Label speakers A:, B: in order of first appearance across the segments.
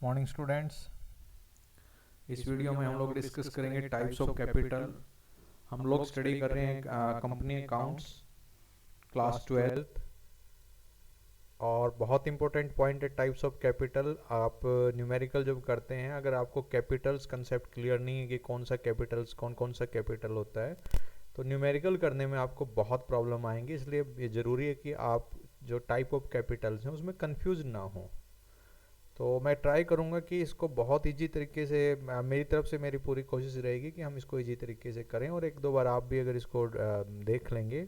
A: Morning students. इस video में हम लोग डिस्कस करेंगे टाइप्स ऑफ कैपिटल। हम लोग स्टडी कर रहे हैं कंपनी अकाउंट्स क्लास 12 और बहुत इंपॉर्टेंट पॉइंट है टाइप्स ऑफ कैपिटल। आप न्यूमेरिकल जब करते हैं, अगर आपको कैपिटल्स कंसेप्ट क्लियर नहीं है कि कौन सा कैपिटल्स कौन कौन सा कैपिटल होता है, तो न्यूमेरिकल करने में आपको बहुत प्रॉब्लम आएंगी। इसलिए ये ज़रूरी है कि आप जो टाइप ऑफ कैपिटल्स हैं उसमें कंफ्यूज ना हो। तो मैं ट्राई करूँगा कि इसको बहुत इजी तरीके से, मेरी तरफ से मेरी पूरी कोशिश रहेगी कि हम इसको इजी तरीके से करें। और एक दो बार आप भी अगर इसको देख लेंगे,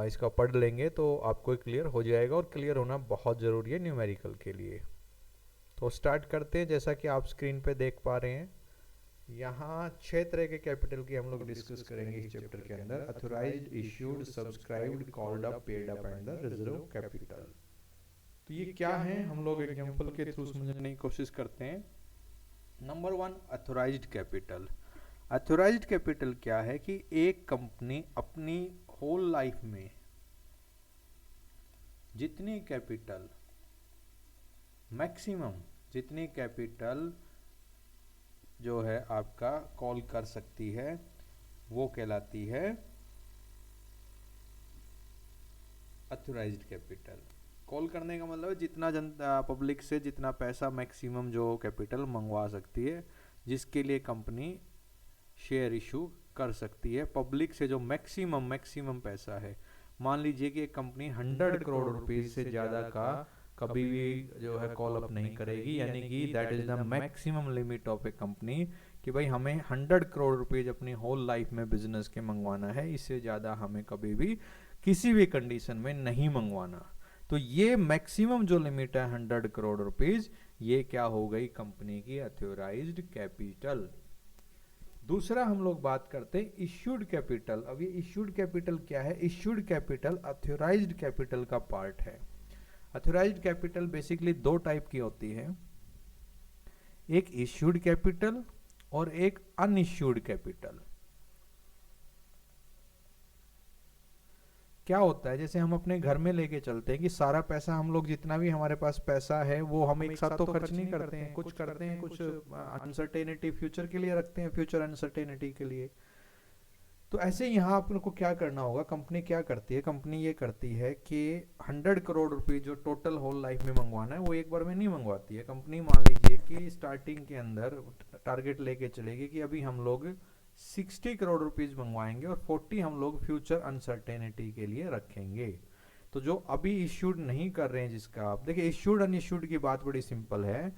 A: इसका पढ़ लेंगे, तो आपको क्लियर हो जाएगा। और क्लियर होना बहुत ज़रूरी है न्यूमेरिकल के लिए। तो स्टार्ट करते हैं। जैसा कि आप स्क्रीन पे देख पा रहे हैं, यहाँ 6 तरह के कैपिटल की हम लोग डिस्कस करेंगे इस चैप्टर के अंदर। Authorised, issued, subscribed, called up, paid up and the reserve capital. तो ये क्या है, हम लोग एग्जांपल के थ्रू समझने की कोशिश करते हैं। Number 1, authorised capital. Authorised capital क्या है कि एक कंपनी अपनी होल लाइफ में जितनी कैपिटल मैक्सिमम, जितनी कैपिटल जो है आपका कॉल कर सकती है, वो कहलाती है अथोराइज्ड कैपिटल। कॉल करने का मतलब है जितना पब्लिक से जितना पैसा मैक्सिमम जो कैपिटल मंगवा सकती है, जिसके लिए कंपनी शेयर इशू कर सकती है। पब्लिक से जो मैक्सिमम पैसा है, मान लीजिए कि एक कंपनी 100 करोड़ रुपीस से ज़्यादा का कभी भी जो है कॉल अप नहीं करेगी, यानी कि that is the maximum limit of A company कि भाई हमें 100 करोड़ रुपीज अपनी होल लाइफ में बिजनेस के मंगवाना है, इससे ज़्यादा हमें कभी भी किसी भी कंडीशन में नहीं मंगवाना। तो ये मैक्सिमम जो लिमिट है 100 करोड़ रुपीज, ये क्या हो गई कंपनी की अथॉराइज्ड कैपिटल। दूसरा हम लोग बात करते हैं इश्यूड कैपिटल। अब ये इश्यूड कैपिटल क्या है? इश्यूड कैपिटल अथॉराइज्ड कैपिटल का पार्ट है। अथॉराइज्ड कैपिटल बेसिकली दो टाइप की होती है, एक इश्यूड कैपिटल और एक अनइश्यूड कैपिटल। क्या होता है, जैसे हम अपने घर में लेके चलते हैं कि सारा पैसा हम लोग, जितना भी हमारे पास पैसा है वो हम एक साथ तो खर्च नहीं करते हैं, कुछ करते हैं, कुछ अनसर्टेनिटी फ्यूचर के लिए रखते हैं, फ्यूचर अनसर्टेनिटी के लिए। तो ऐसे यहाँ आपको क्या करना होगा, कंपनी क्या करती है, कंपनी ये करती है कि 100 करोड़ रुपए जो टोटल होल लाइफ में मंगवाना है वो एक बार में नहीं मंगवाती है। कंपनी मान लीजिए कि स्टार्टिंग के अंदर टारगेट लेके चलेगी कि अभी हम लोग 60 करोड़ रुपीज मंगवाएंगे और 40 हम लोग फ्यूचर अनसर्टेनिटी के लिए रखेंगे। तो जो अभी इश्यूड नहीं कर रहे हैं, जिसका आप देखिए, इश्यूड अनइश्यूड की बात बड़ी सिंपल है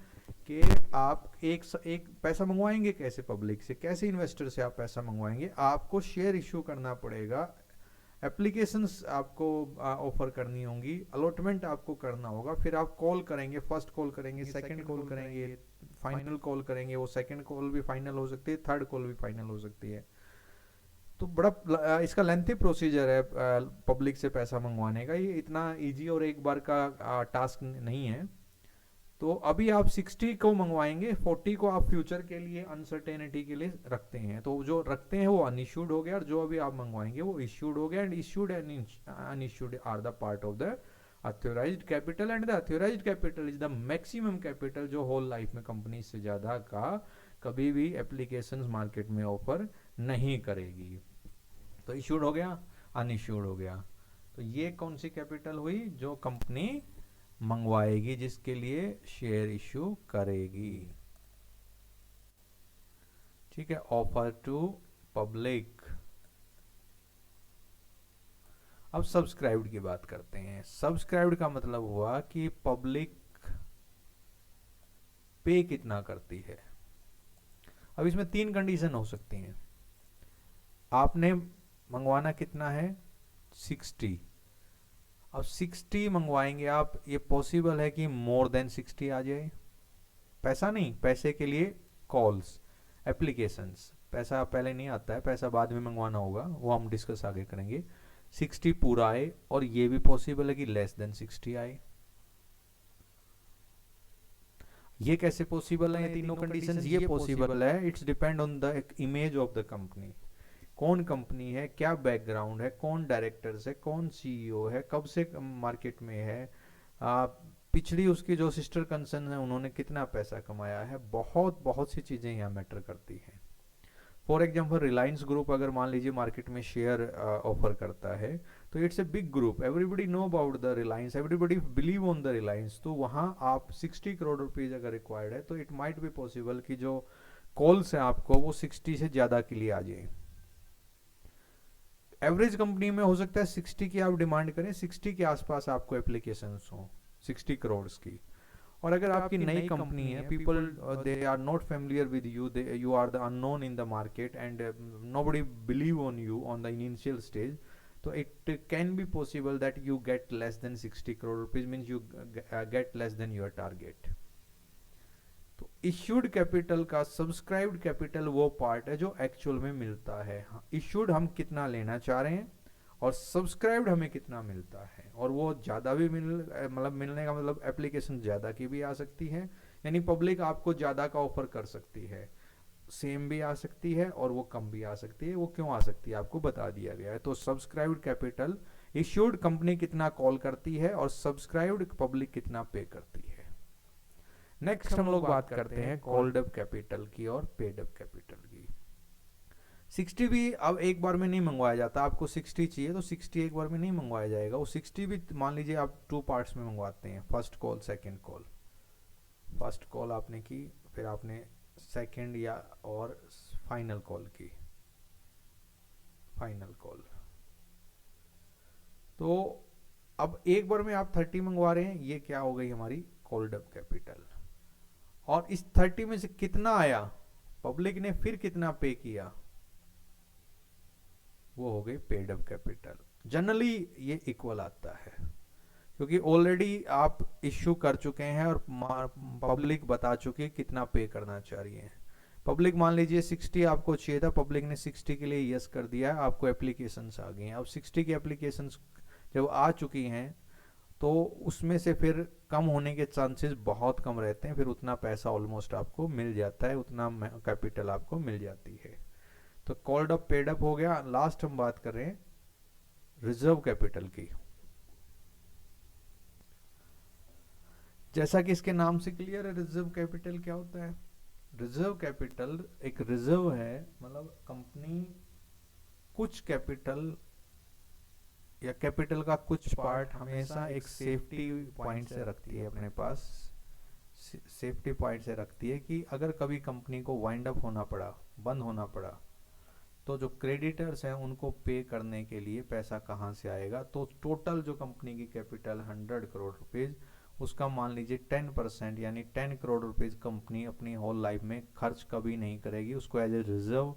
A: कि आप एक पैसा मंगवाएंगे कैसे, पब्लिक से कैसे, इन्वेस्टर से आप पैसा मंगवाएंगे, आपको शेयर इशू करना पड़ेगा, एप्लीकेशंस आपको ऑफर करनी होंगी, अलॉटमेंट आपको करना होगा, फिर आप कॉल करेंगे, फर्स्ट कॉल करेंगे, सेकंड कॉल करेंगे, फाइनल कॉल करेंगे। वो सेकंड कॉल भी फाइनल हो सकती है, थर्ड कॉल भी फाइनल हो सकती है। तो बड़ा इसका लेंथी प्रोसीजर है पब्लिक से पैसा मंगवाने का। ये इतना इजी और एक बार का टास्क नहीं है। तो अभी आप 60 को मंगवाएंगे, 40 को आप फ्यूचर के लिए अनसर्टेनिटी के लिए रखते हैं। तो जो रखते हैं वो अनइश्यूड हो गया, और जो अभी आप मंगवाएंगे वो इश्यूड हो गया। And issued and unissued are the part of the authorised capital. And the authorised capital is the maximum capital जो होल लाइफ में कंपनी से ज़्यादा का कभी भी एप्लीकेशंस मार्केट में ऑफर नहीं करेगी। तो इश्यूड हो गया, अनइश्यूड हो गया। तो ये कौन सी कैपिटल हुई? जो कंपनी मंगवाएगी, जिसके लिए शेयर इशू करेगी। ठीक है, ऑफर टू पब्लिक। अब सब्सक्राइब्ड की बात करते हैं। सब्सक्राइब्ड का मतलब हुआ कि पब्लिक पे कितना करती है। अब इसमें 3 कंडीशन हो सकती हैं। आपने मंगवाना कितना है? 60। अब 60 मंगवाएंगे आप, ये पॉसिबल है कि मोर देन 60 आ जाए। पैसा नहीं, पैसे के लिए कॉल्स, एप्लीकेशंस, पैसा पहले नहीं आता है, पैसा बाद में मंगवाना होगा, वो हम डिस्कस आगे करेंगे। 60 पूरा आए, और ये भी पॉसिबल है कि लेस देन 60 आए। ये कैसे पॉसिबल है? ये तीनों कंडीशंस ये पॉसिबल है, it's depend on the image of the company. कौन कंपनी है, क्या बैकग्राउंड है, कौन डायरेक्टर्स है, कौन सीईओ है, कब से मार्केट में है, पिछड़ी उसकी जो सिस्टर कंसर्न है उन्होंने कितना पैसा कमाया है, बहुत बहुत सी चीज़ें यहाँ मैटर करती हैं। फॉर एग्जाम्पल रिलायंस ग्रुप अगर मान लीजिए मार्केट में शेयर ऑफर करता है, तो it's a big group, everybody know about the Reliance, everybody believe on the Reliance. तो वहाँ आप 60 करोड़ रुपीज अगर रिक्वायर्ड है तो इट माइट बी पॉसिबल कि जो कॉल्स है आपको वो 60 से ज़्यादा के लिए आ जाए। एवरेज कंपनी में हो सकता है 60 की आप डिमांड करें, 60 के आसपास आपको एप्लीकेशन हो 60 करोड़ की। और अगर आपकी नई कंपनी है, people they are not familiar with you, you are the unknown in the market and nobody believe on you on the initial stage, तो it can be possible that you get less than 60 crore rupees, means you get less than your target. तो issued capital का subscribed capital वो part है जो actual में मिलता है। Issued हम कितना लेना चाह रहे हैं और सब्सक्राइब्ड हमें कितना मिलता है, और वो ज़्यादा भी मतलब मिलने का मतलब एप्लीकेशन ज़्यादा की भी आ सकती है, यानी पब्लिक आपको ज़्यादा का ऑफर कर सकती है, सेम भी आ सकती है और वो कम भी आ सकती है। वो क्यों आ सकती है आपको बता दिया गया है। तो सब्सक्राइब्ड कैपिटल, इश्यूड कंपनी कितना कॉल करती है और सब्सक्राइब्ड पब्लिक कितना पे करती है। नेक्स्ट हम लोग बात करते हैं कॉल्ड अप कैपिटल की और पेड अप कैपिटल की। 60 भी अब एक बार में नहीं मंगवाया जाता, आपको 60 चाहिए तो 60 एक बार में नहीं मंगवाया जाएगा। वो 60 भी मान लीजिए आप 2 पार्ट्स में मंगवाते हैं, first call second call. First call आपने की, फिर आपने सेकंड या और फाइनल कॉल की, फाइनल कॉल। तो अब एक बार में आप 30 मंगवा रहे हैं, ये क्या हो गई हमारी कॉल्ड अप कैपिटल। और इस 30 में से कितना आया, पब्लिक ने फिर कितना पे किया, वो हो गई पेड अप कैपिटल। जनरली ये इक्वल आता है क्योंकि ऑलरेडी आप इश्यू कर चुके हैं और पब्लिक बता चुकी है कितना पे करना चाह रही है। पब्लिक मान लीजिए 60 आपको चाहिए था, पब्लिक ने 60 के लिए यस कर दिया, आपको एप्लीकेशंस आ गई हैं। अब 60 की एप्लीकेशंस जब आ चुकी हैं तो उसमें से फिर कम होने के चांसेस बहुत कम रहते हैं, फिर उतना पैसा ऑलमोस्ट आपको मिल जाता है, उतना कैपिटल आपको मिल जाती है। तो कॉल्ड अप पेड अप हो गया। लास्ट हम बात कर रहे हैं रिजर्व कैपिटल की। जैसा कि इसके नाम से क्लियर है रिजर्व कैपिटल क्या होता है। रिजर्व कैपिटल एक रिजर्व है, मतलब कंपनी कुछ कैपिटल या कैपिटल का कुछ पार्ट हमेशा एक सेफ्टी पॉइंट से रखती है अपने पास, सेफ्टी पॉइंट से रखती है कि अगर कभी कंपनी को वाइंड अप होना पड़ा, बंद होना पड़ा, तो जो क्रेडिटर्स हैं उनको पे करने के लिए पैसा कहाँ से आएगा। तो टोटल जो कंपनी की कैपिटल 100 करोड़ रुपीज, उसका मान लीजिए 10% यानी 10 करोड़ रुपीज कंपनी अपनी होल लाइफ में खर्च कभी नहीं करेगी, उसको एज ए रिजर्व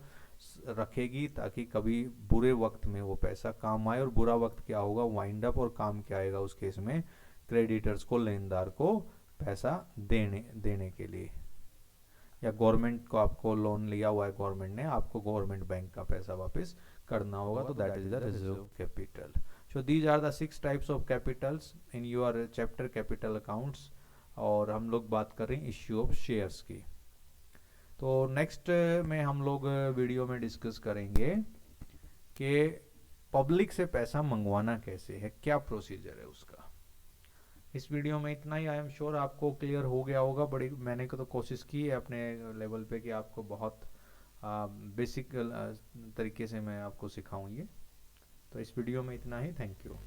A: रखेगी ताकि कभी बुरे वक्त में वो पैसा काम आए। और बुरा वक्त क्या होगा, वाइंड अप, और काम क्या आएगा उस केस में, क्रेडिटर्स को, लेनदार को पैसा देने के लिए, या गवर्नमेंट को, आपको लोन लिया हुआ है गवर्नमेंट ने, आपको गवर्नमेंट बैंक का पैसा वापस करना होगा, तो that is the reserve capital. So these are the 6 types of capitals in your chapter capital accounts. और हम लोग बात कर रहे हैं इश्यू ऑफ शेयर्स की। तो नेक्स्ट में हम लोग वीडियो में डिस्कस करेंगे कि पब्लिक से पैसा मंगवाना कैसे है, क्या प्रोसीजर है उसका। इस वीडियो में इतना ही। आई एम श्योर आपको क्लियर हो गया होगा। बड़ी मैंने तो कोशिश की है अपने लेवल पे कि आपको बहुत बेसिक तरीके से मैं आपको सिखाऊं ये। तो इस वीडियो में इतना ही। Thank you.